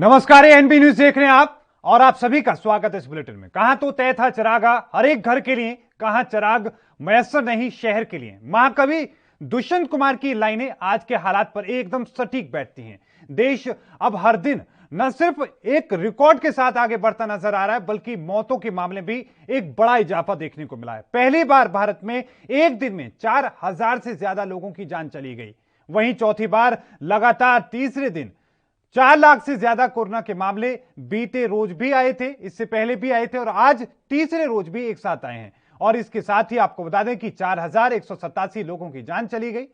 नमस्कार, ANB news देख रहे हैं आप और आप सभी का स्वागत है इस बुलेटिन में। कहां तो तय था चरागा हर एक घर के लिए, कहां चराग मयसर नहीं शहर के लिए। महाकवि दुष्यंत कुमार की लाइनें आज के हालात पर एकदम सटीक बैठती हैं। देश अब हर दिन न सिर्फ एक रिकॉर्ड के साथ आगे बढ़ता नजर आ रहा है, बल्कि मौतों के मामले में भी एक बड़ा इजाफा देखने को मिला है। पहली बार भारत में एक दिन में 4000 से ज्यादा लोगों की जान चली गई। वहीं चौथी बार लगातार तीसरे दिन 4 लाख से ज्यादा कोरोना के मामले बीते रोज भी आए थे, इससे पहले भी आए थे और आज तीसरे रोज भी एक साथ आए हैं। और इसके साथ ही आपको बता दें कि 4187 लोगों की जान चली गई,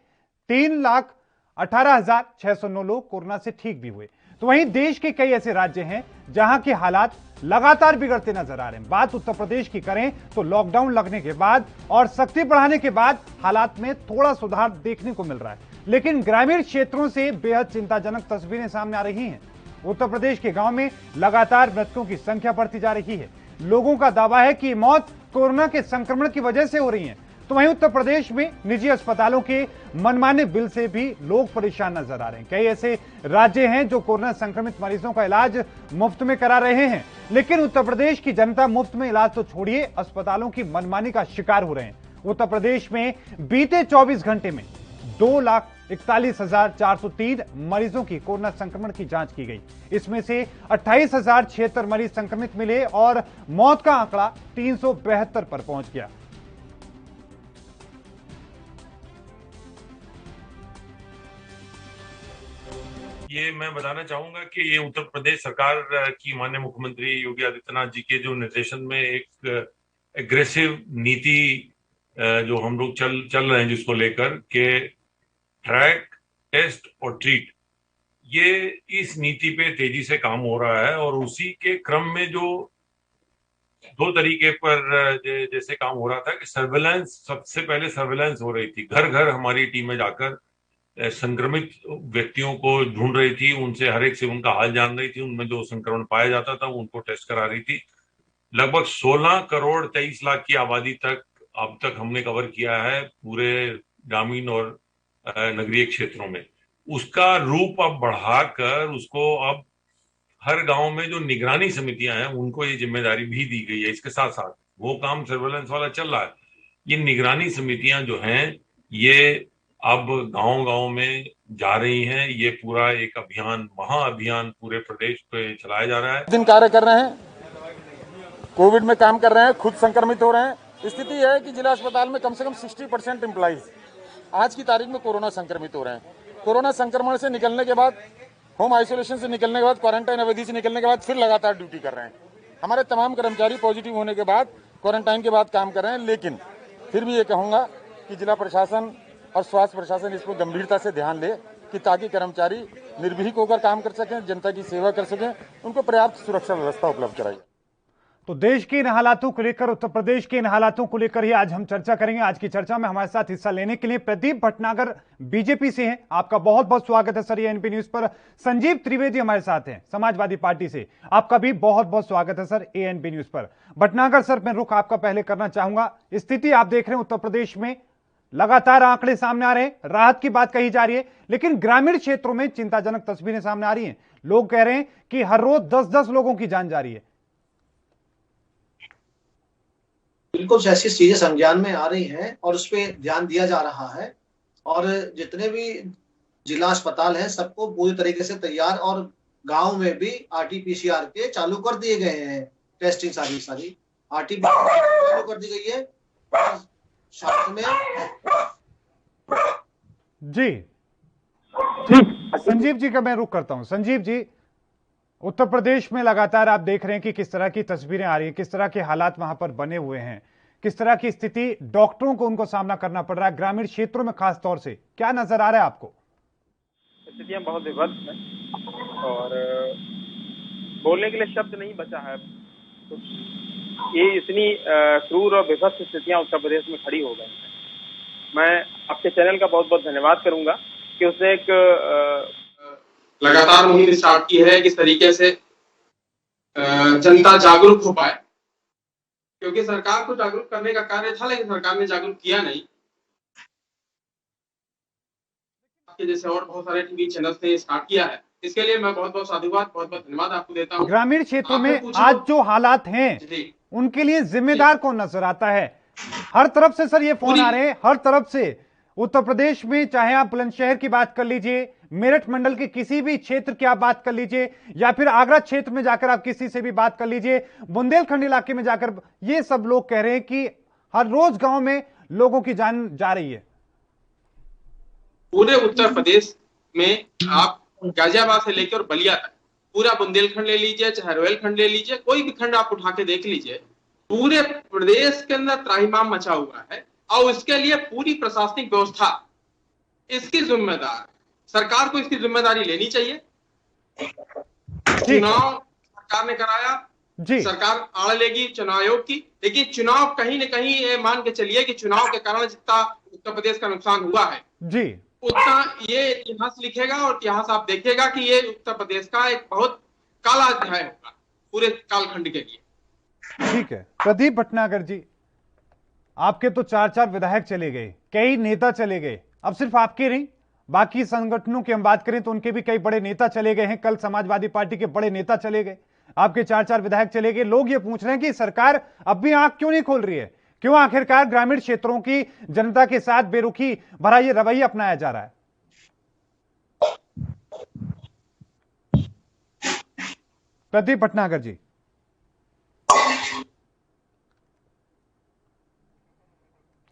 3,18,609 लोग कोरोना से ठीक भी हुए। तो वहीं देश के कई ऐसे राज्य हैं जहां के हालात लगातार बिगड़ते नजर आ रहे हैं। बात उत्तर प्रदेश की करें तो लॉकडाउन लगने के बाद और सख्ती बढ़ाने के बाद हालात में थोड़ा सुधार देखने को मिल रहा है, लेकिन ग्रामीण क्षेत्रों से बेहद चिंताजनक तस्वीरें सामने आ रही हैं। उत्तर प्रदेश के गांव में लगातार मृतकों की संख्या बढ़ती जा रही है। लोगों का दावा है कि मौत कोरोना के संक्रमण की वजह से हो रही है। तो वहीं उत्तर प्रदेश में निजी अस्पतालों के मनमाने बिल से भी लोग परेशान नजर आ रहे हैं। कई ऐसे राज्य हैं जो कोरोना संक्रमित मरीजों का इलाज मुफ्त में करा रहे हैं, लेकिन उत्तर प्रदेश की जनता मुफ्त में इलाज तो छोड़िए, अस्पतालों की मनमानी का शिकार हो रहे हैं। उत्तर प्रदेश में बीते 24 घंटे में 2,41,403 मरीजों की कोरोना संक्रमण की जांच की गई। इसमें से 28,076 मरीज संक्रमित मिले और मौत का आंकड़ा 372 पर पहुंच गया। ये मैं बताना चाहूंगा कि ये उत्तर प्रदेश सरकार की माननीय मुख्यमंत्री योगी आदित्यनाथ जी के जो निर्देशन में एक एग्रेसिव नीति जो हम लोग चल रहे हैं, जिसको लेकर के ट्रैक, टेस्ट और ट्रीट, ये इस नीति पे तेजी से काम हो रहा है। और उसी के क्रम में जो दो तरीके पर जैसे काम हो रहा था कि सर्वेलेंस, सबसे पहले सर्वेलेंस हो रही थी, घर घर हमारी टीमें जाकर संक्रमित व्यक्तियों को ढूंढ रही थी, उनसे हर एक से उनका हाल जान रही थी, उनमें जो संक्रमण पाया जाता था उनको टेस्ट करा रही थी। लगभग 16 करोड़ 23 लाख की आबादी तक अब तक हमने कवर किया है पूरे ग्रामीण और नगरीय क्षेत्रों में। उसका रूप अब बढ़ाकर उसको अब हर गांव में जो निगरानी समितियां हैं उनको ये जिम्मेदारी भी दी गई है। इसके साथ साथ वो काम सर्वेलेंस वाला चल रहा है। ये निगरानी समितियां जो हैं ये अब गांव-गांव में जा रही हैं। ये पूरा एक अभियान, महाअभियान पूरे प्रदेश पे चलाया जा रहा है। दिन कार्य कर रहे हैं, कोविड में काम कर रहे हैं, खुद संक्रमित हो रहे हैं। स्थिति यह है कि जिला अस्पताल में कम से कम 60% एम्प्लॉइज आज की तारीख में कोरोना संक्रमित हो रहे हैं। कोरोना संक्रमण से निकलने के बाद, होम आइसोलेशन से निकलने के बाद, क्वारंटाइन अवधि से निकलने के बाद फिर लगातार ड्यूटी कर रहे हैं। हमारे तमाम कर्मचारी पॉजिटिव होने के बाद क्वारंटाइन के बाद काम कर रहे हैं, लेकिन फिर भी ये कहूँगा कि जिला प्रशासन और स्वास्थ्य प्रशासन इस पर गंभीरता से ध्यान दे कि ताकि कर्मचारी निर्भीक होकर काम कर सकें, जनता की सेवा कर सकें, उनको पर्याप्त सुरक्षा व्यवस्था उपलब्ध कराई। तो देश के इन हालातों को लेकर, उत्तर प्रदेश के इन हालातों को लेकर ही आज हम चर्चा करेंगे। आज की चर्चा में हमारे साथ हिस्सा लेने के लिए प्रदीप भटनागर बीजेपी से हैं। आपका बहुत बहुत स्वागत है सर एएनपी न्यूज पर। संजीव त्रिवेदी हमारे साथ हैं समाजवादी पार्टी से, आपका भी बहुत बहुत स्वागत है सर एएनपी न्यूज पर। भटनागर सर, मैं रुख आपका पहले करना चाहूंगा। स्थिति आप देख रहे हैं उत्तर प्रदेश में लगातार आंकड़े सामने आ रहे हैं, राहत की बात कही जा रही है, लेकिन ग्रामीण क्षेत्रों में चिंताजनक तस्वीरें सामने आ रही हैं। लोग कह रहे हैं कि हर रोज 10-10 लोगों की जान जा रही है। बिल्कुल ऐसी चीजें संज्ञान में आ रही हैं और उस पर ध्यान दिया जा रहा है। और जितने भी जिला अस्पताल हैं सबको पूरी तरीके से तैयार, और गांव में भी आरटीपीसीआर के चालू कर दिए गए हैं। टेस्टिंग सारी आरटीपीसीआर चालू कर दी गई है। साथ में जी संजीव जी का मैं रुख करता हूं। संजीव जी, उत्तर प्रदेश में लगातार आप देख रहे हैं कि किस तरह की तस्वीरें आ रही हैं, किस तरह के हालात वहां पर बने हुए हैं, किस तरह की स्थिति डॉक्टरों को उनको सामना करना पड़ रहा है, ग्रामीण क्षेत्रों में खास तौर से क्या नजर आ रहा है आपको? स्थितियां बहुत विभत्स हैं और बोलने के लिए शब्द नहीं बचा है। तो ये इतनी क्रूर और विभत्स स्थितियां उत्तर प्रदेश में खड़ी हो गई हैं। मैं आपके चैनल का बहुत बहुत धन्यवाद करूंगा कि उसने एक लगातार मुहिम स्टार्ट की है, किस तरीके से जनता जागरूक हो पाए, क्योंकि सरकार को जागरूक करने का कार्य था लेकिन सरकार ने जागरूक किया नहीं। जैसे और बहुत सारे टीवी चैनल्स ने स्टार्ट किया है इसके लिए मैं बहुत बहुत साधुवाद, बहुत बहुत धन्यवाद आपको देता हूँ। ग्रामीण क्षेत्रों में आज जो हालात हैं उनके लिए जिम्मेदार कौन नजर आता है? हर तरफ से सर ये फोन आ रहे हैं, हर तरफ से। उत्तर प्रदेश में चाहे आप बुलंदशहर की बात कर लीजिए, मेरठ मंडल के किसी भी क्षेत्र की आप बात कर लीजिए, या फिर आगरा क्षेत्र में जाकर आप किसी से भी बात कर लीजिए, बुंदेलखंड इलाके में जाकर, ये सब लोग कह रहे हैं कि हर रोज गांव में लोगों की जान जा रही है। पूरे उत्तर प्रदेश में आप गाजियाबाद से लेकर बलिया तक पूरा बुंदेलखंड ले लीजिए, चाहे रोहिलखंड ले लीजिए, कोई भी खंड आप उठा के देख लीजिए, पूरे प्रदेश के अंदर त्राहिमाम मचा हुआ है। और इसके लिए पूरी प्रशासनिक व्यवस्था इसकी जिम्मेदार, सरकार को इसकी जिम्मेदारी लेनी चाहिए। चुनाव सरकार ने कराया जी, सरकार आड़ लेगी चुनाव आयोग की, लेकिन चुनाव कहीं न कहीं ये मान के चलिए कि चुनाव के कारण जितना उत्तर प्रदेश का नुकसान हुआ है जी, उतना ये इतिहास लिखेगा और इतिहास आप देखिएगा कि ये उत्तर प्रदेश का एक बहुत काला अध्याय होगा पूरे कालखंड के लिए। ठीक है प्रदीप भटनागर जी, आपके तो 4 विधायक चले गए, कई नेता चले गए, अब सिर्फ आपके नहीं बाकी संगठनों की हम बात करें तो उनके भी कई बड़े नेता चले गए हैं। कल समाजवादी पार्टी के बड़े नेता चले गए, आपके 4 विधायक चले गए। लोग ये पूछ रहे हैं कि सरकार अब भी आंख क्यों नहीं खोल रही है, क्यों आखिरकार ग्रामीण क्षेत्रों की जनता के साथ बेरुखी भरा ये रवैया अपनाया जा रहा है? प्रदीप भटनागर जी,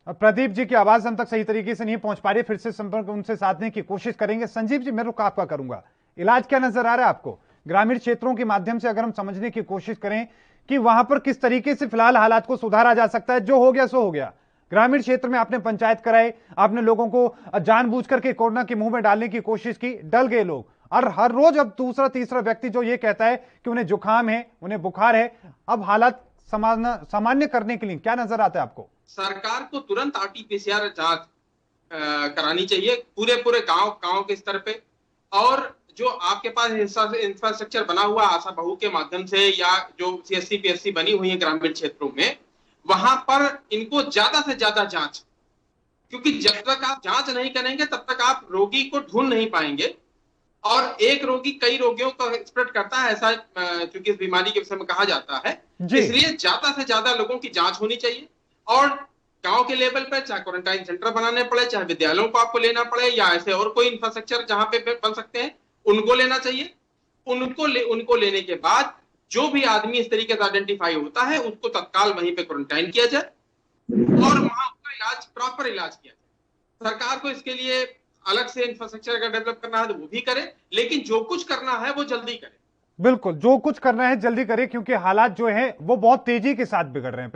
अब प्रदीप जी की आवाज हम तक सही तरीके से नहीं पहुंच पा रही, फिर से संपर्क उनसे साधने की कोशिश करेंगे। संजीव जी, मैं रुख आपका करूंगा, इलाज क्या नजर आ रहा है आपको ग्रामीण क्षेत्रों के माध्यम से? अगर हम समझने की कोशिश करें कि वहां पर किस तरीके से फिलहाल हालात को सुधारा जा सकता है। जो हो गया सो हो गया, ग्रामीण क्षेत्र में आपने पंचायत कराई, आपने लोगों को जानबूझ करके कोरोना के मुंह में डालने की कोशिश की, डल गए लोग, और हर रोज अब दूसरा तीसरा व्यक्ति जो ये कहता है कि उन्हें जुकाम है, उन्हें बुखार है। अब हालात सामान्य करने के लिए क्या नजर आता है आपको? सरकार को तुरंत RT-PCR जांच करानी चाहिए पूरे गांव के स्तर पे, और जो आपके पास इंफ्रास्ट्रक्चर बना हुआ आशा बहू के माध्यम से या जो CSC PSC बनी हुई है ग्रामीण क्षेत्रों में, वहां पर इनको ज्यादा से ज्यादा जांच, क्योंकि जब तक आप जांच नहीं करेंगे तब तक आप रोगी को ढूंढ नहीं पाएंगे, और एक रोगी कई रोगियों को स्प्रेड करता है, ऐसा चूंकि इस बीमारी के विषय में कहा जाता है। इसलिए ज्यादा से ज्यादा लोगों की जांच होनी चाहिए, और गांव के लेवल पर चाहे क्वारंटाइन सेंटर बनाने पड़े, चाहे विद्यालयों को आपको लेना पड़े, या ऐसे और कोई इंफ्रास्ट्रक्चर जहां पे बन सकते हैं उनको लेना चाहिए। उनको लेने के बाद जो भी आदमी इस तरीके से आइडेंटिफाई होता है उसको तत्काल वहीं पे क्वारंटाइन किया जाए और वहां उसका इलाज, प्रॉपर इलाज किया जाए। सरकार को इसके लिए अलग से इंफ्रास्ट्रक्चर अगर डेवलप करना है तो वो भी करे, लेकिन जो कुछ करना है वो जल्दी करे। बिल्कुल, जो कुछ करना है जल्दी करे, क्योंकि हालात जो है वो बहुत तेजी के साथ बिगड़ रहे हैं।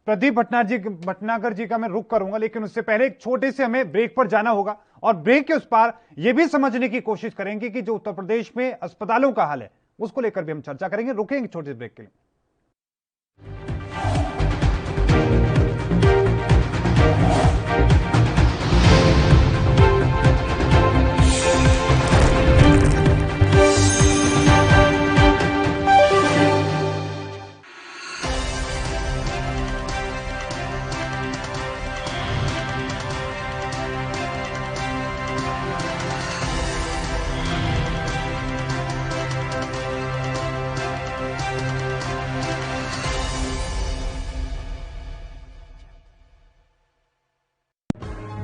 प्रदीप भटनागर जी का मैं रुख करूंगा, लेकिन उससे पहले एक छोटे से हमें ब्रेक पर जाना होगा, और ब्रेक के उस पार यह भी समझने की कोशिश करेंगे कि जो उत्तर प्रदेश में अस्पतालों का हाल है उसको लेकर भी हम चर्चा करेंगे। रुकेंगे छोटे से ब्रेक के लिए।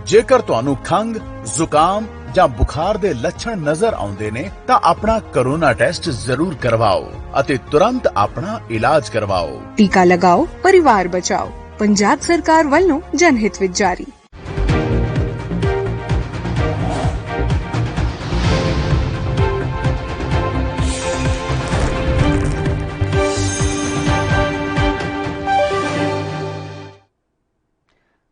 ਜੇਕਰ ਤੁਹਾਨੂੰ ਖੰਗ, ਜ਼ੁਕਾਮ ਜਾਂ ਬੁਖਾਰ ਦੇ ਲੱਛਣ ਨਜ਼ਰ ਆਉਂਦੇ ਨੇ ਤਾਂ ਆਪਣਾ ਕੋਰੋਨਾ ਟੈਸਟ ਜ਼ਰੂਰ ਕਰਵਾਓ ਅਤੇ ਤੁਰੰਤ ਆਪਣਾ ਇਲਾਜ ਕਰਵਾਓ। ਟੀਕਾ ਲਗਾਓ, ਪਰਿਵਾਰ ਬਚਾਓ। ਪੰਜਾਬ ਸਰਕਾਰ ਵੱਲੋਂ ਜਨਹਿਤ ਵਿੱਚ ਜਾਰੀ।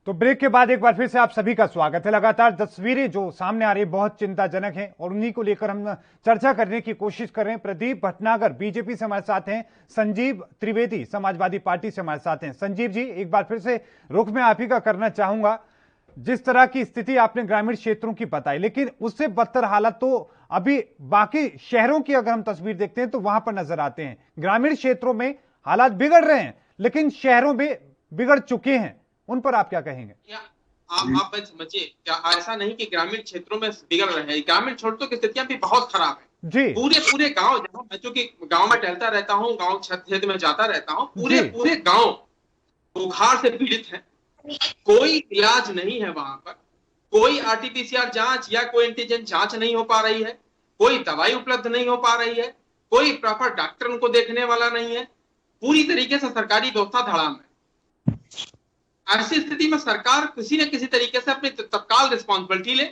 तो ब्रेक के बाद एक बार फिर से आप सभी का स्वागत है। लगातार तस्वीरें जो सामने आ रही बहुत चिंताजनक हैं और उन्हीं को लेकर हम चर्चा करने की कोशिश कर रहे हैं। प्रदीप भटनागर बीजेपी से हमारे साथ हैं, संजीव त्रिवेदी समाजवादी पार्टी से हमारे साथ हैं। संजीव जी, एक बार फिर से रुख में आप ही का करना चाहूंगा। जिस तरह की स्थिति आपने ग्रामीण क्षेत्रों की बताई, लेकिन उससे बदतर हालत तो अभी बाकी शहरों की अगर हम तस्वीर देखते हैं तो वहां पर नजर आते हैं। ग्रामीण क्षेत्रों में हालात बिगड़ रहे हैं, लेकिन शहरों में बिगड़ चुके हैं, उन पर आप क्या कहेंगे? आप बात समझिए, क्या ऐसा नहीं कि ग्रामीण क्षेत्रों में बिगड़ रहे हैं, ग्रामीण क्षेत्रों की स्थितियां भी बहुत खराब है जी। पूरे गांव, जहां मैं चूंकि गांव में टहलता रहता हूँ, गांव क्षेत्र में जाता रहता हूँ, पूरे गांव बुखार से पीड़ित है, कोई इलाज नहीं है वहां पर, कोई आरटीपीसीआर जांच या कोई एंटीजन जांच नहीं हो पा रही है, कोई दवाई उपलब्ध नहीं हो पा रही है, कोई प्रॉपर डॉक्टर उनको देखने वाला नहीं है, पूरी तरीके से सरकारी व्यवस्था धड़ाम है। ऐसी स्थिति में सरकार किसी न किसी तरीके से अपनी तत्काल रिस्पॉन्सिबिलिटी ले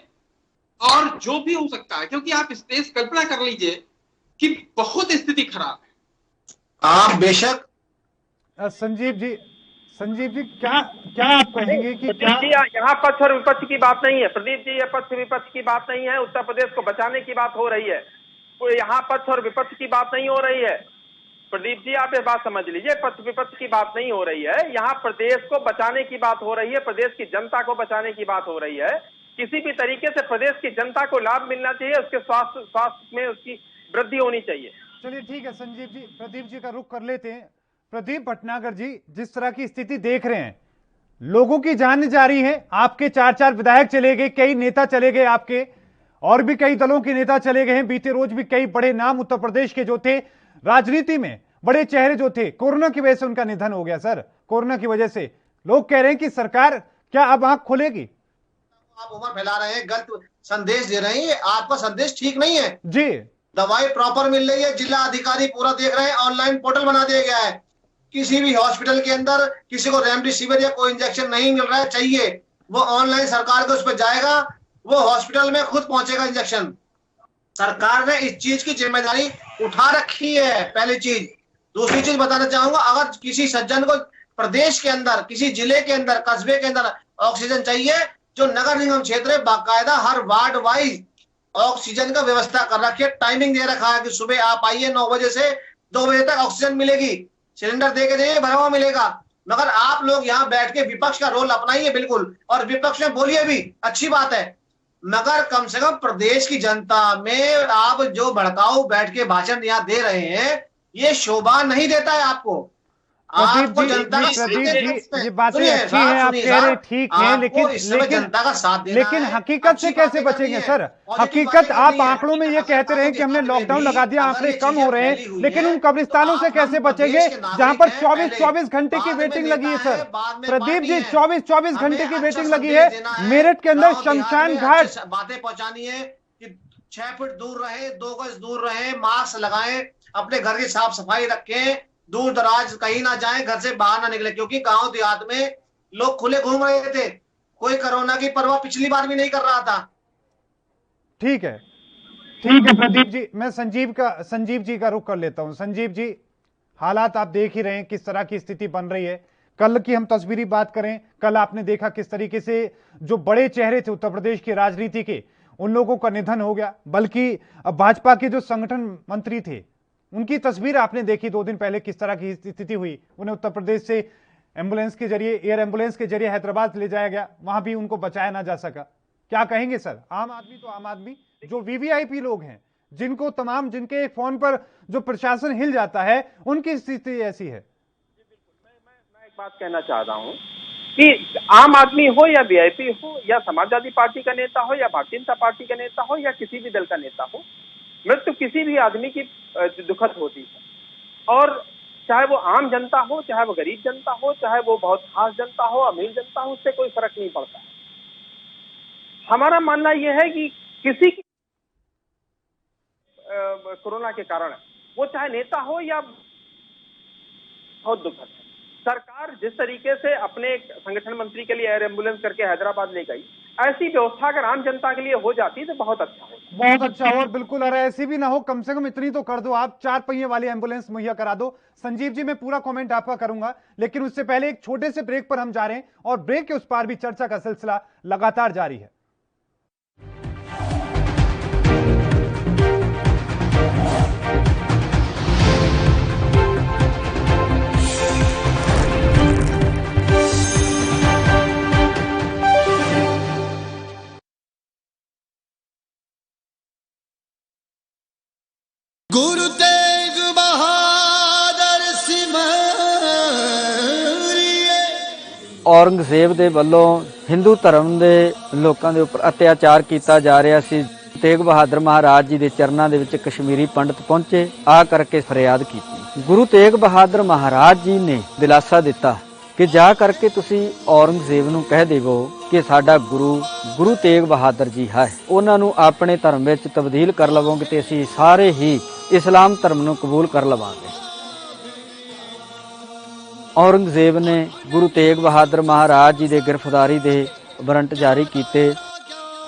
और जो भी हो सकता है, क्योंकि आप स्पेस कल्पना कर लीजिए कि बहुत स्थिति खराब है। आप बेशक संजीव जी क्या आप कहेंगे कि क्या यहाँ पक्ष और विपक्ष की बात नहीं है प्रदीप जी, ये पक्ष विपक्ष की बात नहीं है, उत्तर प्रदेश को बचाने की बात हो रही है, कोई यहाँ पक्ष और विपक्ष की बात नहीं हो रही है। प्रदीप जी आप ये बात समझ लीजिए, पक्ष विपक्ष की बात नहीं हो रही है, यहाँ प्रदेश को बचाने की बात हो रही है, प्रदेश की जनता को बचाने की बात हो रही है। किसी भी तरीके से प्रदेश की जनता को लाभ मिलना चाहिए, उसके स्वास्थ्य में उसकी वृद्धि होनी चाहिए। चलिए ठीक है संजीव जी, प्रदीप जी का रुख कर लेते हैं। प्रदीप भटनागर जी, जिस तरह की स्थिति देख रहे हैं, लोगों की जान जा रही है, आपके 4 विधायक चले गए, कई नेता चले गए आपके, और भी कई दलों के नेता चले गए हैं। बीते रोज भी कई बड़े नाम उत्तर प्रदेश के जो थे राजनीति में, बड़े चेहरे जो थे, कोरोना की वजह से उनका निधन हो गया। सर, कोरोना की वजह से लोग कह रहे हैं कि सरकार क्या अब आंख खोलेगी? आप उम्र फैला रहे हैं, गलत संदेश दे रहे हैं, आपका संदेश ठीक नहीं है जी। दवाई प्रॉपर मिल रही है, जिला अधिकारी पूरा देख रहे हैं, ऑनलाइन पोर्टल बना दिया गया है। किसी भी हॉस्पिटल के अंदर किसी को रेमडेसिविर या कोई इंजेक्शन नहीं मिल रहा है, चाहिए वो ऑनलाइन सरकार के उस पर जाएगा, वो हॉस्पिटल में खुद पहुंचेगा इंजेक्शन। सरकार ने इस चीज की जिम्मेदारी उठा रखी है, पहली चीज। दूसरी चीज बताना चाहूंगा, अगर किसी सज्जन को प्रदेश के अंदर, किसी जिले के अंदर, कस्बे के अंदर ऑक्सीजन चाहिए, जो नगर निगम क्षेत्र है बाकायदा हर वार्ड वाइज ऑक्सीजन का व्यवस्था कर रखी है, टाइमिंग दे रखा है कि सुबह आप आइए 9 बजे से 2 बजे तक ऑक्सीजन मिलेगी, सिलेंडर दे के जाइए, भरा हुआ मिलेगा। मगर आप लोग यहाँ बैठ के विपक्ष का रोल अपनाइए बिल्कुल, और विपक्ष में बोलिए भी, अच्छी बात है, मगर कम से कम प्रदेश की जनता में आप जो भड़काऊ बैठ के भाषण यहाँ दे रहे हैं, ये शोभा नहीं देता है आपको। आपको जनता का साथ देना ये बातें अच्छी हैं, आप कह रहे ठीक है, लेकिन जनता का साथ देना, लेकिन हकीकत से कैसे बचेंगे सर? हकीकत, आप आंकड़ों में ये कहते रहे कि हमने लॉकडाउन लगा दिया, आंकड़े कम हो रहे हैं, लेकिन उन कब्रिस्तानों से कैसे बचेंगे जहां पर 24 घंटे की वेटिंग लगी है? सर प्रदीप जी, 24 घंटे की वेटिंग लगी है मेरठ के अंदर शमशान घाट। बातें पहुंचानी है कि 6 फीट दूर रहे, 2 गज दूर रहे, मास्क लगाएं, अपने घर की साफ सफाई रखें, दूर दराज कहीं ना जाएं, घर से बाहर ना निकले, क्योंकि गांव देहात में लोग खुले घूम रहे थे, कोई कोरोना की परवाह पिछली बार भी नहीं कर रहा था। ठीक है प्रदीप जी, मैं संजीव जी का रुख कर लेता हूं। संजीव जी, हालात आप देख ही रहे हैं किस तरह की स्थिति बन रही है। कल की हम तस्वीरी बात करें, कल आपने देखा किस तरीके से जो बड़े चेहरे थे उत्तर प्रदेश की राजनीति के, उन लोगों का निधन हो गया। बल्कि भाजपा के जो संगठन मंत्री थे, उनकी तस्वीर आपने देखी 2 दिन पहले, किस तरह की स्थिति हुई। उन्हें उत्तर प्रदेश से एम्बुलेंस के जरिए, एयर एम्बुलेंस के जरिए हैदराबाद ले जाया गया, वहां भी उनको बचाया ना जा सका। क्या कहेंगे सर? आम आदमी तो आम आदमी, जो वीवीआईपी लोग हैं, जिनके एक फोन पर जो प्रशासन हिल जाता है, उनकी स्थिति ऐसी है। मैं एक बात कहना चाह रहा हूं कि आम आदमी हो या वीआईपी हो, या समाजवादी पार्टी का नेता हो, या भारतीय जनता पार्टी का नेता हो, या किसी भी दल का नेता हो, मृत्यु किसी भी आदमी की दुखद होती है। और चाहे वो आम जनता हो, चाहे वो गरीब जनता हो, चाहे वो बहुत खास जनता हो, अमीर जनता हो, उससे कोई फर्क नहीं पड़ता है। हमारा मानना यह है कि किसी की कोरोना के कारण, वो चाहे नेता हो या, बहुत दुखद है। सरकार जिस तरीके से अपने संगठन मंत्री के लिए एयर एम्बुलेंस करके हैदराबाद ले गई, ऐसी व्यवस्था अगर आम जनता के लिए हो जाती तो बहुत अच्छा हो, बहुत अच्छा हो। और बिल्कुल, अरे ऐसी भी ना हो, कम से कम इतनी तो कर दो आप, 4 पहिए वाली एम्बुलेंस मुहैया करा दो। संजीव जी, मैं पूरा कमेंट आपका करूंगा, लेकिन उससे पहले एक छोटे से ब्रेक पर हम जा रहे हैं, और ब्रेक के उस पार भी चर्चा का सिलसिला लगातार जारी है। गुरु तेग बहादुर सिमरिए। औरंगजेब ਦੇ ਵੱਲੋਂ ਹਿੰਦੂ ਧਰਮ ਦੇ ਲੋਕਾਂ ਦੇ ਉੱਪਰ ਅਤਿਆਚਾਰ ਕੀਤਾ ਜਾ ਰਿਹਾ ਸੀ। ਤੇਗ ਬਹਾਦਰ ਮਹਾਰਾਜ ਜੀ ਦੇ ਚਰਨਾਂ ਦੇ ਵਿੱਚ ਕਸ਼ਮੀਰੀ ਪੰਡਤ ਪਹੁੰਚੇ, ਆ ਕਰਕੇ ਫਰਿਆਦ ਕੀਤੀ। ਗੁਰੂ ਤੇਗ ਬਹਾਦਰ ਮਹਾਰਾਜ ਜੀ ਨੇ ਦਿਲਾਸਾ ਦਿੱਤਾ ਕਿ ਜਾ ਕਰਕੇ ਤੁਸੀਂ ਔਰੰਗਜ਼ੇਬ ਨੂੰ ਕਹਿ ਦੇਵੋ ਕਿ ਸਾਡਾ ਗੁਰੂ ਤੇਗ ਬਹਾਦਰ ਜੀ ਹੈ, ਉਹਨਾਂ ਨੂੰ ਆਪਣੇ ਧਰਮ ਵਿੱਚ ਤਬਦੀਲ ਕਰ ਲਵੋਗੇ ਤੇ ਅਸੀਂ ਸਾਰੇ ਹੀ ਇਸਲਾਮ ਧਰਮ ਨੂੰ ਕਬੂਲ ਕਰ ਲਵਾਂਗੇ। औरंगजेब ने गुरु तेग बहादुर महाराज जी दे गिरफ्तारी दे वारंट जारी किए।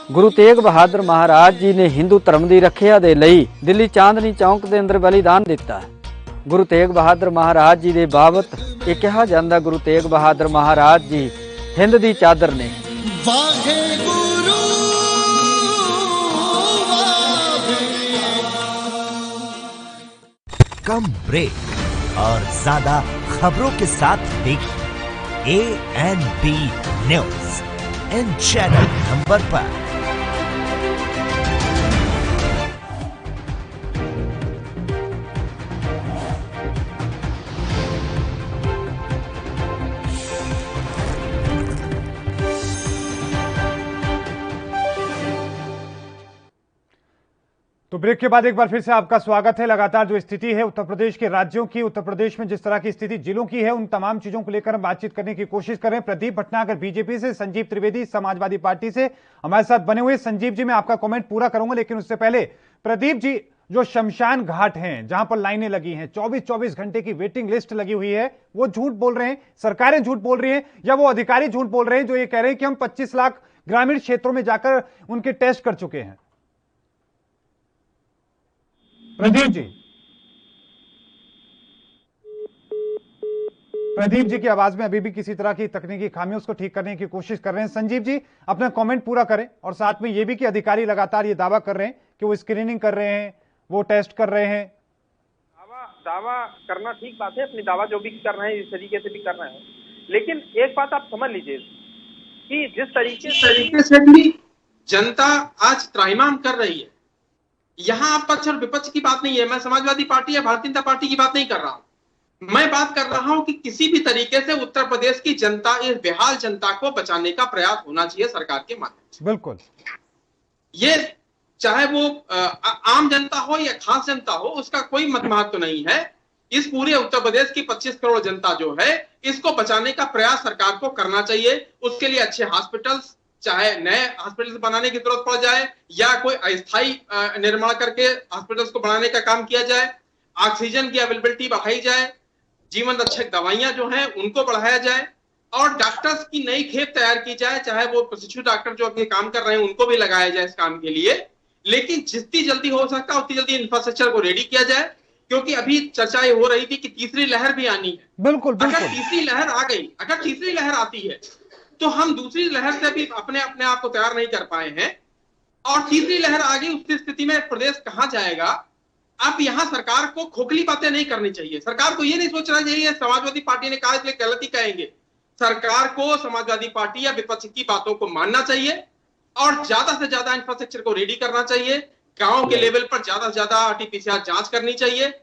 गुरु तेग बहादुर महाराज जी ने हिंदू धर्म की रखिया दे लई दिल्ली चांदनी चौक के अंदर बलिदान दिता। गुरु तेग बहादुर महाराज जी दे बाबत ये कहा जाता, गुरु तेग बहादुर महाराज जी हिंद की चादर ने। कम ब्रेक और ज्यादा खबरों के साथ देखिए ANB news in channel number पर। तो ब्रेक के बाद एक बार फिर से आपका स्वागत है। लगातार जो स्थिति है उत्तर प्रदेश के राज्यों की, उत्तर प्रदेश में जिस तरह की स्थिति जिलों की है, उन तमाम चीजों को लेकर हम बातचीत करने की कोशिश कर रहे हैं। प्रदीप भटनागर बीजेपी से, संजीव त्रिवेदी समाजवादी पार्टी से हमारे साथ बने हुए। संजीव जी, मैं आपका कमेंट पूरा करूंगा, लेकिन उससे पहले प्रदीप जी, जो शमशान घाट हैं जहां पर लाइनें लगी हैं, 24-24 घंटे की वेटिंग लिस्ट लगी हुई है, वो झूठ बोल रहे हैं, सरकारें झूठ बोल रही हैं, या वो अधिकारी झूठ बोल रहे हैं जो ये कह रहे हैं कि हम 25 लाख ग्रामीण क्षेत्रों में जाकर उनके टेस्ट कर चुके हैं? प्रदीप जी की आवाज में अभी भी किसी तरह की तकनीकी खामी, उसको ठीक करने की कोशिश कर रहे हैं। संजीव जी, अपना कमेंट पूरा करें और साथ में यह भी कि अधिकारी लगातार ये दावा कर रहे हैं कि वो स्क्रीनिंग कर रहे हैं, वो टेस्ट कर रहे हैं। दावा करना ठीक बात है, अपनी दावा जो भी कर रहे हैं इस तरीके से भी कर रहे हैं, लेकिन एक बात आप समझ लीजिए कि जिस तरीके से भी जनता आज त्राहिमाम कर रही है, यहाँ आप पक्ष और विपक्ष की बात नहीं है। मैं समाजवादी पार्टी या भारतीय जनता पार्टी की बात नहीं कर रहा हूं, मैं बात कर रहा हूं कि किसी भी तरीके से उत्तर प्रदेश की जनता, इस बेहाल जनता को बचाने का प्रयास होना चाहिए सरकार के माध्यम से। बिल्कुल, ये चाहे वो आम जनता हो या खास जनता हो, उसका कोई मत महत्व नहीं है। इस पूरे उत्तर प्रदेश की 25 करोड़ जनता जो है, इसको बचाने का प्रयास सरकार को करना चाहिए। उसके लिए अच्छे हॉस्पिटल्स, चाहे नए हॉस्पिटल्स बनाने की जरूरत पड़ जाए या कोई अस्थायी निर्माण करके हॉस्पिटल्स को बढ़ाने का काम किया जाए, ऑक्सीजन की अवेलेबिलिटी बढ़ाई जाए, जीवन रक्षक दवाइयां जो हैं उनको बढ़ाया जाए और डॉक्टर्स की नई खेप तैयार की जाए, चाहे वो प्रशिक्षु डॉक्टर जो अपने काम कर रहे हैं उनको भी लगाया जाए इस काम के लिए। लेकिन जितनी जल्दी हो सकता है उतनी जल्दी इंफ्रास्ट्रक्चर को रेडी किया जाए, क्योंकि अभी चर्चा ये हो रही थी कि तीसरी लहर भी आनी है। बिल्कुल, अगर तीसरी लहर आ गई, अगर तीसरी लहर आती है तो हम दूसरी लहर से भी अपने आप को तैयार नहीं कर पाए हैं, और तीसरी लहर आ गई, उस स्थिति में प्रदेश कहां जाएगा? अब यहां सरकार को खोखली बातें नहीं करनी चाहिए। सरकार को यह नहीं सोचना चाहिए समाजवादी पार्टी ने कहा इसलिए गलती कहेंगे। सरकार को समाजवादी पार्टी या विपक्ष की बातों को मानना चाहिए और ज्यादा से ज्यादा इंफ्रास्ट्रक्चर को रेडी करना चाहिए। गांव के लेवल पर ज्यादा से ज्यादा RT-PCR जांच करनी चाहिए।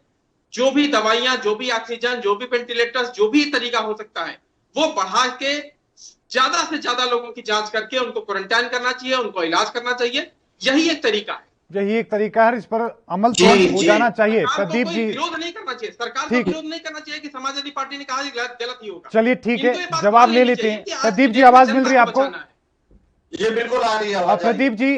जो भी दवाइयां, जो भी ऑक्सीजन, जो भी वेंटिलेटर्स, जो भी तरीका हो सकता है वो बढ़ा के ज्यादा से ज्यादा लोगों की जांच करके उनको क्वारंटाइन करना चाहिए, उनको इलाज करना चाहिए। यही एक तरीका है, यही एक तरीका है, इस पर अमल हो जाना चाहिए। प्रदीप जी, विरोध नहीं करना चाहिए, सरकार को विरोध नहीं करना चाहिए कि समाजवादी पार्टी ने कहा गलत ही होगा। चलिए ठीक है, जवाब ले लेते हैं। प्रदीप जी, आवाज मिल रही है आपको? ये बिल्कुल आ रही है। प्रदीप जी,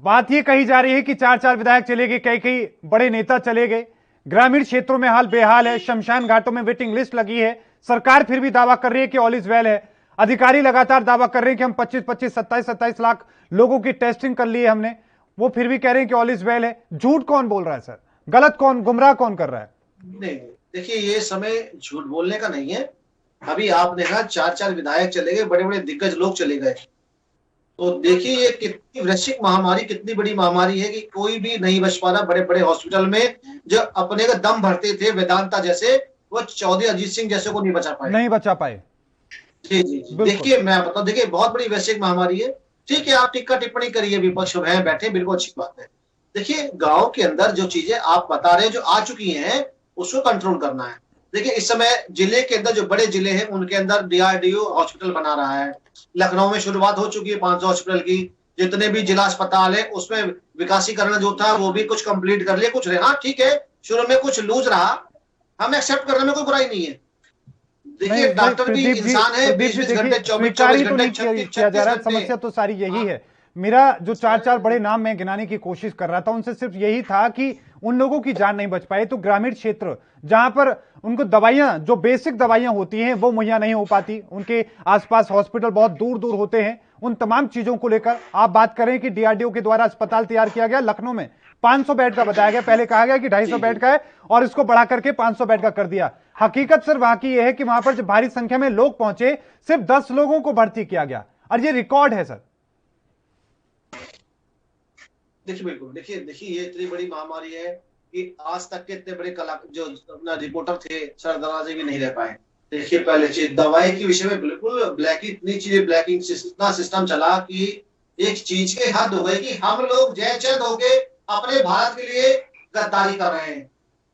बात ये कही जा रही है कि 4 विधायक चले गए, कई बड़े नेता चले गए, ग्रामीण क्षेत्रों में हाल बेहाल है, शमशान घाटों में वेटिंग लिस्ट लगी है, सरकार फिर भी दावा कर रही है कि ऑल इज वेल है, अधिकारी लगातार दावा कर रहे हैं कि हम 25-25, 27-27 लाख लोगों की टेस्टिंग कर ली है हमने, वो फिर भी कह रहे हैं कि ऑल इज वेल है। झूठ कौन बोल रहा है सर? गलत कौन, गुमराह कौन कर रहा है? नहीं, देखिए ये समय झूठ बोलने का नहीं है। अभी आपने कहा 4 विधायक चले गए, बड़े बड़े दिग्गज लोग चले गए, तो देखिए ये कितनी वैश्विक महामारी, कितनी बड़ी महामारी है कि कोई भी नहीं बच पा रहा। बड़े बड़े हॉस्पिटल में जो अपने का दम भरते थे वेदांता जैसे, वो चौधरी अजीत सिंह जैसे को नहीं बचा पाए। जी जी, देखिए मैं बताऊं, देखिए बहुत बड़ी वैश्विक महामारी है। ठीक है, आप टीका टिप्पणी करिए, विपक्ष में बैठे, बिल्कुल अच्छी बात है। देखिए गांव के अंदर जो चीजें आप बता रहे हैं जो आ चुकी हैं उसको कंट्रोल करना है। देखिए इस समय जिले के अंदर जो बड़े जिले हैं उनके अंदर DRDO हॉस्पिटल बना रहा है। लखनऊ में शुरुआत हो चुकी है 500 हॉस्पिटल की। जितने भी जिला अस्पताल है उसमें विकासीकरण जो था वो भी कुछ कंप्लीट कर लिया, कुछ रहे। हाँ ठीक है, शुरू में कुछ लूज रहा, हम एक्सेप्ट करने में कोई बुराई नहीं है। देखिए डॉक्टर भी इंसान है, 20-20 घंटे 24-24 घंटे 36-36 समस्या तो सारी यही है। मेरा जो चार बड़े नाम मैं गिनाने की कोशिश कर रहा था उनसे सिर्फ यही था कि उन लोगों की जान नहीं बच पाई तो ग्रामीण क्षेत्र जहां पर उनको दवाइयां, जो बेसिक दवाइयां होती हैं वो मुहैया नहीं हो पाती, उनके आसपास हॉस्पिटल बहुत दूर दूर होते हैं, उन तमाम चीजों को लेकर आप बात करें कि DRDO के द्वारा अस्पताल तैयार किया गया। लखनऊ में 500 बेड का बताया गया, पहले कहा गया कि 250 बेड का है और इसको बढ़ा करके 500 बेड का कर दिया। हकीकत सर वहां की यह है कि वहां पर जब भारी संख्या में लोग पहुंचे सिर्फ 10 लोगों को भर्ती किया गया और ये रिकॉर्ड है सर। देखिए बिल्कुल, देखिए ये इतनी बड़ी महामारी है कि आज तक के इतने बड़े जो अपना रिपोर्टर थे सर दराजे भी नहीं रह पाए। देखिए पहले चीज दवाई के विषय में बिल्कुल इतनी चीजें ब्लैकिंग इतना सिस्टम चला कि एक चीज के हद हो गई कि हम लोग जयचंद होके अपने भारत के लिए गद्दारी कर रहे हैं।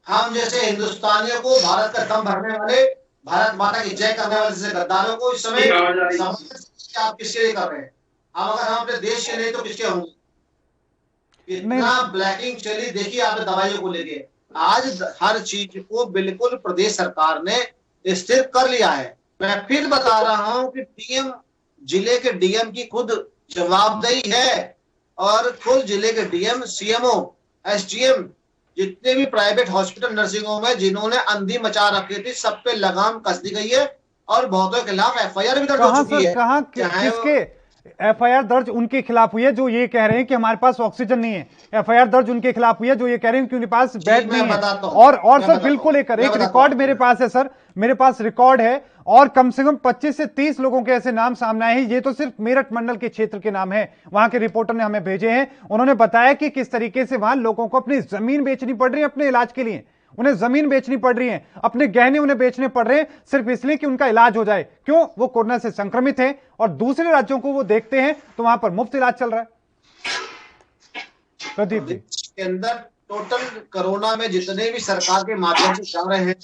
हम जैसे हिंदुस्तानियों को भारत का दम भरने वाले, भारत माता की जय करने वाले जैसे गद्दारों को इस समय आप किसके लिए कर रहे हैं? हम अगर हम अपने देश के नहीं तो किसके होंगे? इतना ब्लैकिंग चली। देखिए आप दवाइयों को लेके आज हर चीज को बिल्कुल प्रदेश सरकार ने स्थिर कर लिया है। मैं फिर बता रहा हूं कि डीएम, जिले के डीएम की खुद जवाबदेही है और खुद जिले के डीएम, सीएमओ, एसडीएम, जितने भी प्राइवेट हॉस्पिटल नर्सिंग होम है जिन्होंने अंधी मचा रखी थी सब पे लगाम कस दी गई है और बहुतों के खिलाफ FIR भी दर्ज हो चुकी है। कहां किसके FIR दर्ज उनके खिलाफ हुई है जो ये कह रहे हैं कि हमारे पास ऑक्सीजन नहीं है? FIR दर्ज उनके खिलाफ हुई है जो ये कह रहे हैं कि उनके पास बेड नहीं है। और सर बिल्कुल एक रिकॉर्ड मेरे पास है सर, मेरे पास रिकॉर्ड है और कम से कम 25 से 30 लोगों के ऐसे नाम सामने आए हैं। ये तो सिर्फ मेरठ मंडल के क्षेत्र के नाम है, वहां के रिपोर्टर ने हमें भेजे हैं। उन्होंने बताया कि किस तरीके से वहां लोगों को अपनी जमीन बेचनी पड़ रही है अपने इलाज के लिए, उन्हें जमीन बेचनी पड़ रही है, अपने गहने उन्हें बेचने पड़ रहे हैं सिर्फ इसलिए कि उनका इलाज हो जाए। क्यों? वो कोरोना से संक्रमित हैं और दूसरे राज्यों को वो देखते हैं तो वहां पर मुफ्त इलाज चल रहा है। प्रदीप जी के अंदर टोटल कोरोना में जितने भी सरकार के माध्यम से चल रहे हैं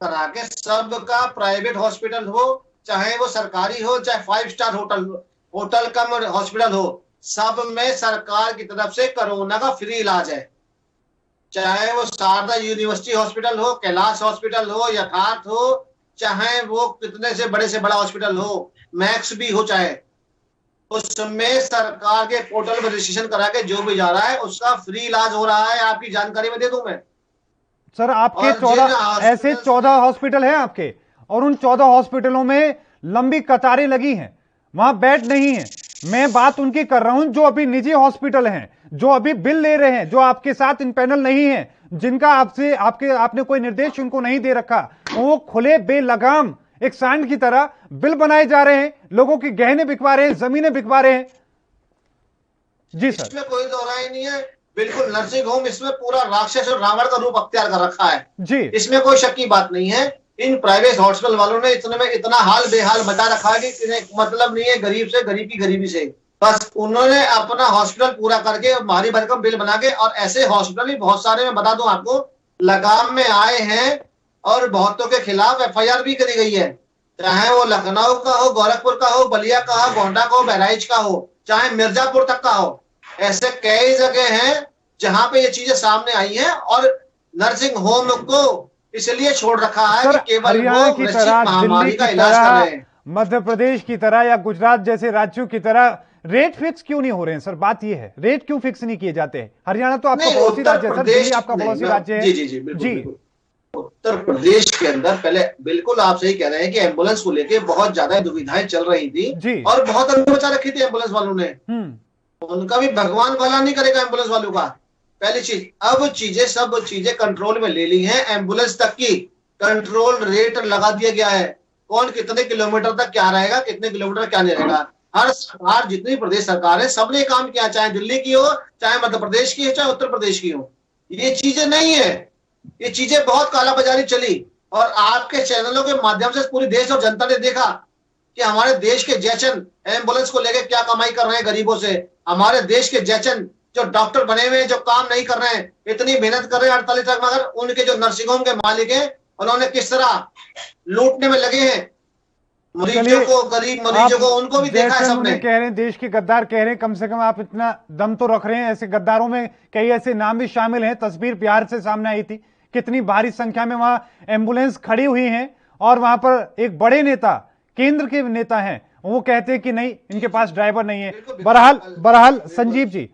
तरह के सबका प्राइवेट हॉस्पिटल हो चाहे वो सरकारी हो चाहे 5 स्टार होटल कम हॉस्पिटल हो, सब में सरकार की तरफ से कोरोना का फ्री इलाज है। चाहे वो शारदा यूनिवर्सिटी हॉस्पिटल हो, कैलाश हॉस्पिटल हो, यथार्थ हो, चाहे वो कितने से बड़ा हॉस्पिटल हो, मैक्स भी हो, चाहे उसमें सरकार के पोर्टल में रजिस्ट्रेशन करा के जो भी जा रहा है उसका फ्री इलाज हो रहा है। आपकी जानकारी में दे दूं मैं सर, आपके 14 हॉस्पिटल हैं आपके और उन 14 हॉस्पिटलों में लंबी कतारें लगी हैं, वहां बेड नहीं है। मैं बात उनकी कर रहा हूं जो अभी निजी हॉस्पिटल हैं, जो अभी बिल ले रहे हैं, जो आपके साथ इन पैनल नहीं है, जिनका आपने कोई निर्देश उनको नहीं दे रखा, वो खुले बेलगाम एक सांड की तरह बिल बनाए जा रहे हैं, लोगों के गहने बिकवा रहे हैं, जमीनें बिकवा रहे हैं। जी सर, इसमें कोई दोहराई नहीं है। बिल्कुल नर्सिंग होम इसमें पूरा राक्षस और रावण का रूप अख्तियार कर रखा है जी, इसमें कोई शक की बात नहीं है। इन प्राइवेट हॉस्पिटल वालों ने इतना हाल बेहाल बचा रखा है कि मतलब नहीं है गरीब से, गरीब की गरीबी से। बस उन्होंने अपना हॉस्पिटल पूरा करके भारी भरकम बिल बना के, और ऐसे हॉस्पिटल भी बहुत सारे मैं बता दूं आपको लगाम में आए हैं और बहुतों के खिलाफ FIR भी करी गई है, चाहे वो लखनऊ का हो, गोरखपुर का हो, बलिया का हो, गोंडा का हो, बहराइच का हो, चाहे मिर्जापुर तक का हो। ऐसे कई जगह हैं जहां पे ये चीजें सामने आई हैं और नर्सिंग होम को इसलिए छोड़ रखा है कि केवल हरियाणा की तरह, दिल्ली की तरह, मध्य प्रदेश की तरह या गुजरात जैसे राज्यों की तरह रेट फिक्स क्यों नहीं हो रहे हैं सर? बात ये है, रेट क्यों फिक्स नहीं किए जाते हैं? हरियाणा तो आपका पड़ोसी राज्य है सर, दिल्ली आपका पड़ोसी राज्य है। जी उत्तर प्रदेश के अंदर पहले बिल्कुल आप सही कह रहे हैं कि एम्बुलेंस को लेके बहुत ज्यादा दुविधाएं चल रही थी और बहुत अंदर बचा रखी थी एम्बुलेंस वालों ने। उनका भी भगवान भला नहीं करेगा एम्बुलेंस वालों का। पहली चीज, अब सब चीजें कंट्रोल में ले ली हैं, एम्बुलेंस तक की कंट्रोल रेट लगा दिया गया है, कौन कितने किलोमीटर तक क्या रहेगा, कितने किलोमीटर क्या नहीं रहेगा। हर सरकार, जितनी प्रदेश सरकार है, सबने काम किया, चाहे दिल्ली की हो, चाहे मध्य प्रदेश की हो, चाहे उत्तर प्रदेश की हो। ये चीजें नहीं है, ये चीजें बहुत कालाबाजारी चली और आपके चैनलों के माध्यम से पूरी देश और जनता ने देखा कि हमारे देश के जयचंद एम्बुलेंस को लेकर क्या कमाई कर रहे हैं गरीबों से। हमारे देश के जयचंद जो डॉक्टर बने हुए हैं, जो काम नहीं कर रहे हैं, इतनी मेहनत कर रहे हैं 48 लाख, मगर उनके जो नर्सिंग होम के मालिक हैं उन्होंने किस तरह लूटने में लगे हैं मरीजों को, गरीब मरीजों को, उनको भी देखा है सबने। कह रहे हैं देश के गद्दार कह रहे हैं, कम से कम आप इतना दम तो रख रहे हैं। ऐसे गद्दारों में कई ऐसे नाम भी शामिल हैं। तस्वीर बिहार से सामने आई थी, कितनी भारी संख्या में वहां एम्बुलेंस खड़ी हुई हैं और वहां पर एक बड़े नेता, केंद्र के नेता हैं, वो कहते हैं कि नहीं, इनके पास ड्राइवर नहीं है। बहरहाल संजीव जी,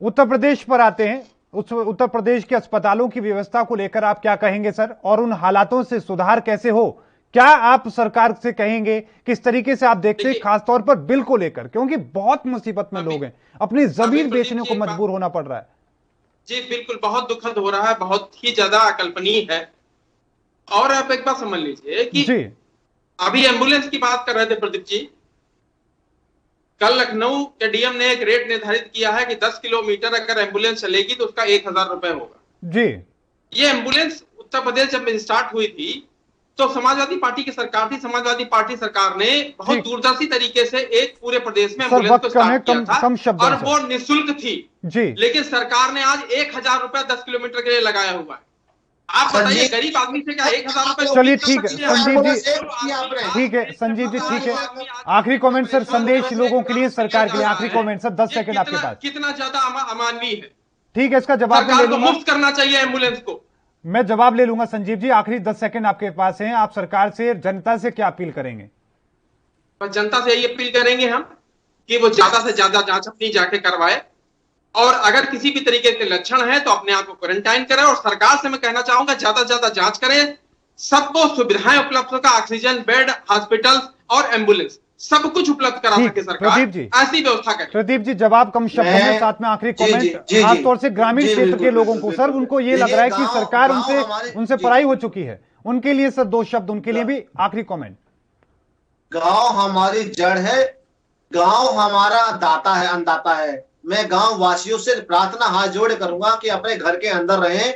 उत्तर प्रदेश पर आते हैं। उत्तर प्रदेश के अस्पतालों की व्यवस्था को लेकर आप क्या कहेंगे सर, और उन हालातों से सुधार कैसे हो, क्या आप सरकार से कहेंगे? किस तरीके से आप देखते हैं खासतौर पर बिल को लेकर, क्योंकि बहुत मुसीबत में लोग हैं, अपनी जमीन बेचने को मजबूर होना पड़ रहा है। जी बिल्कुल, बहुत दुखद हो रहा है, बहुत ही ज्यादा अकल्पनीय है। और आप एक बात समझ लीजिए कि जी, अभी एम्बुलेंस की बात कर रहे थे प्रदीप जी, कल लखनऊ के डीएम ने एक रेट निर्धारित किया है कि 10 किलोमीटर अगर एम्बुलेंस चलेगी तो उसका 1000 रुपए होगा। जी, ये एम्बुलेंस उत्तर प्रदेश जब स्टार्ट हुई थी तो समाजवादी पार्टी की सरकार थी। समाजवादी पार्टी सरकार ने बहुत दूरदर्शी तरीके से एक पूरे प्रदेश में एम्बुलेंस को स्टार्ट किया था और वो निःशुल्क थी जी। लेकिन सरकार ने आज 1000 रुपए 10 किलोमीटर के लिए लगाया हुआ है। आप बताइए गरीब आदमी से क्या 1000 रुपए? चलिए ठीक है संजीव जी, ठीक है संजीव जी, ठीक है। आखिरी कमेंट सर, संदेश लोगों के लिए, सरकार के लिए आखिरी कमेंट सर, 10 सेकंड आपके पास। कितना ज्यादा अमानवीय है। ठीक है, इसका जवाब सरकार को मुफ्त करना चाहिए एम्बुलेंस को। मैं जवाब ले लूंगा संजीव जी, आखिरी 10 सेकंड आपके पास हैं। आप सरकार से, जनता से क्या अपील करेंगे? जनता से यही अपील करेंगे हम कि वो ज्यादा से ज्यादा जांच अपनी जाके करवाए, और अगर किसी भी तरीके के लक्षण है तो अपने आप को क्वारंटाइन करें। और सरकार से मैं कहना चाहूंगा ज्यादा से ज्यादा जांच करें, सबको सुविधाएं उपलब्ध होगा, ऑक्सीजन बेड, हॉस्पिटल और एम्बुलेंस सब कुछ उपलब्ध करा सके सरकार, ऐसी व्यवस्था करें। प्रदीप जी, जवाब कम शब्दों में, साथ में आखिरी कमेंट खासतौर से ग्रामीण क्षेत्र के लोगों को सर, उनको ये लग रहा है कि सरकार उनसे पराई हो चुकी है, उनके लिए सर 2 शब्द, उनके लिए भी आखिरी कमेंट। गांव हमारी जड़ है, गांव हमारा दाता है, अन्नदाता है। मैं गांव वासियों से प्रार्थना हाथ जोड़ करूंगा कि अपने घर के अंदर रहें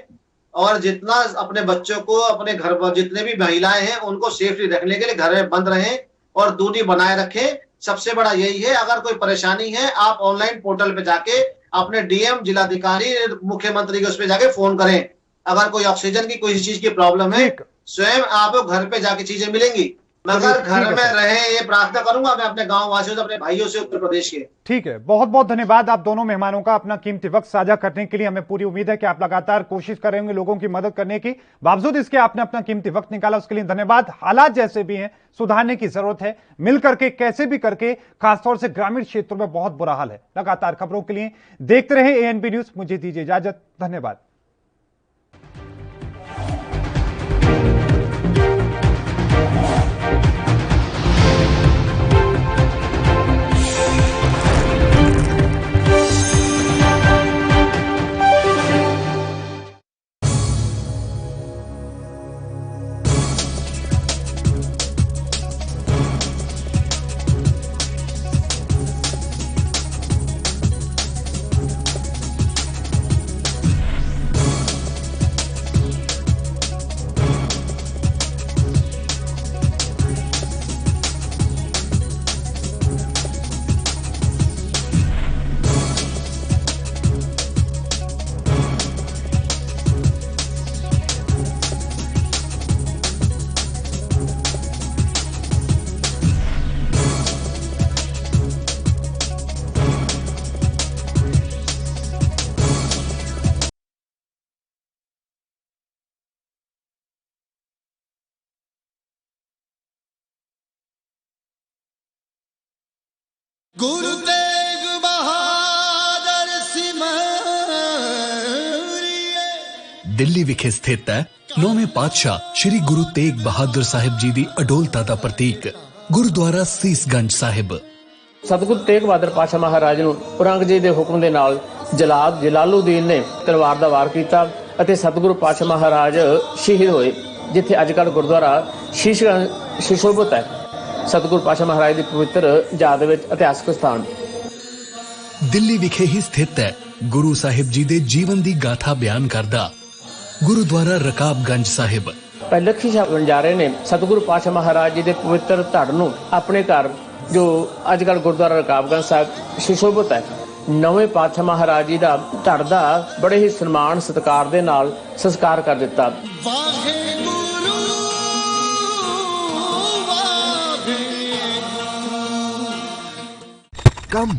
और जितना अपने बच्चों को, अपने घर पर जितने भी महिलाएं हैं उनको सेफ्टी रखने के लिए घर में बंद रहें और दूरी बनाए रखें। सबसे बड़ा यही है। अगर कोई परेशानी है आप ऑनलाइन पोर्टल पे जाके अपने डीएम, जिलाधिकारी, मुख्यमंत्री के उस पे जाके फोन करें। अगर कोई ऑक्सीजन की कोई चीज की प्रॉब्लम है, स्वयं आपको घर पे जाके चीजें मिलेंगी। मगर घर में रहे, ये प्रार्थना करूंगा मैं अपने गांव वासियों से, अपने भाइयों से उत्तर प्रदेश के। ठीक है, बहुत बहुत धन्यवाद आप दोनों मेहमानों का अपना कीमती वक्त साझा करने के लिए। हमें पूरी उम्मीद है कि आप लगातार कोशिश करेंगे लोगों की मदद करने की, बावजूद इसके आपने अपना कीमती वक्त निकाला, उसके लिए धन्यवाद। हालात जैसे भी हैं सुधारने की जरूरत है, मिल करके कैसे भी करके, खासतौर से ग्रामीण क्षेत्रों में बहुत बुरा हाल है। लगातार खबरों के लिए देखते रहे एएनबी न्यूज। मुझे दीजिए इजाजत, धन्यवाद। गुरु तेग बहादुर दिल्ली विखे स्थित है 9वें पातशाह श्री गुरु तेग बहादुर साहिब जी दी अडोलता दा प्रतीक गुरुद्वारा सीसगंज साहिब। सतगुरु तेग बहादुर पातशाह महाराज ਨੂੰ ਔਰੰਗਜ਼ੇਬ ਦੇ ਹੁਕਮ ਦੇ ਨਾਲ ਜਲਾਦ ਜਲਾਲੂਦੀਨ ਨੇ ਤਲਵਾਰ ਦਾ ਵਾਰ ਕੀਤਾ ਅਤੇ ਸਤਗੁਰੂ ਪਾਤਸ਼ਾਹ ਮਹਾਰਾਜ ਸ਼ਹੀਦ ਹੋਏ, ਜਿੱਥੇ ਅੱਜ ਕੱਲ੍ਹ ਗੁਰਦੁਆਰਾ ਸ਼ੀਸ਼ਗੰਜ ਸੁਸ਼ੋਭਿਤ ਹੈ। ਸਤਿਗੁਰੂ ਪਾਤਸ਼ਾਹ ਮਹਾਰਾਜ ਦੀ ਪਵਿੱਤਰ ਯਾਦ ਵਿੱਚ ਇਤਿਹਾਸਕ ਸਥਾਨ ਦਿੱਲੀ ਵਿਖੇ ਹੀ ਸਥਿਤ ਹੈ ਗੁਰੂ ਸਾਹਿਬ ਜੀ ਦੇ ਜੀਵਨ ਦੀ ਗਾਥਾ ਬਿਆਨ ਕਰਦਾ ਗੁਰਦੁਆਰਾ ਰਕਾਬਗੰਜ ਸਾਹਿਬ। ਲੱਖੀ ਸਾਹਿਬ ਵਣਜਾਰੇ ਨੇ ਸਤਿਗੁਰੂ ਪਾਤਸ਼ਾਹ ਮਹਾਰਾਜ ਜੀ ਦੇ ਪਵਿੱਤਰ ਧੜ ਨੂੰ ਆਪਣੇ ਘਰ ਜੋ ਅੱਜ ਕੱਲ੍ਹ ਗੁਰਦੁਆਰਾ ਰਕਾਬਗੰਜ ਸਾਹਿਬ ਸੁਸ਼ੋਭਿਤ ਹੈ, ਨਵੇਂ ਪਾਤਸ਼ਾਹ ਮਹਾਰਾਜ ਜੀ ਦਾ ਧੜ ਦਾ ਬੜੇ ਹੀ ਸਨਮਾਨ ਸਤਿਕਾਰ ਦੇ ਨਾਲ ਸੰਸਕਾਰ ਕਰ ਦਿੱਤਾ। कम